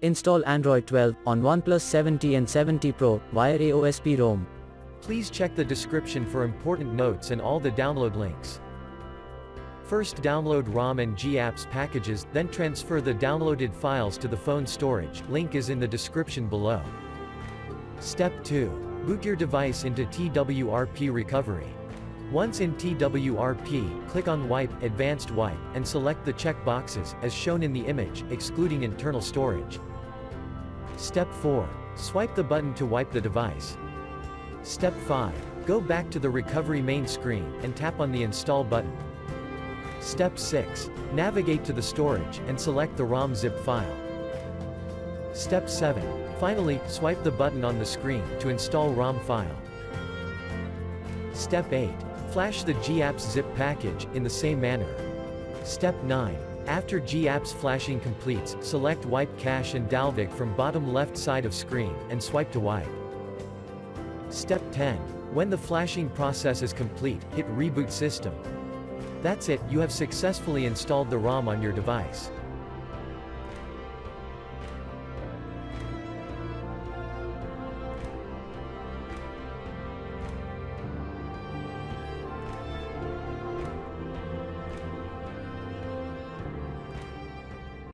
Install Android 12 on OnePlus 70 and 70 Pro via AOSP ROM. Please check the description for important notes and all the download links. First download ROM and GApps packages, then transfer the downloaded files to the phone storage, link is in the description below. Step 2. Boot your device into TWRP recovery. Once in TWRP, click on Wipe, Advanced Wipe, and select the check boxes, as shown in the image, excluding internal storage. Step 4. Swipe the button to wipe the device. Step 5. Go back to the recovery main screen, and tap on the Install button. Step 6. Navigate to the storage, and select the ROM zip file. Step 7. Finally, swipe the button on the screen, to install ROM file. Step 8. Flash the GApps zip package, in the same manner. Step 9. After GApps flashing completes, select Wipe Cache and Dalvik from bottom left side of screen, and swipe to wipe. Step 10. When the flashing process is complete, hit Reboot System. That's it, you have successfully installed the ROM on your device.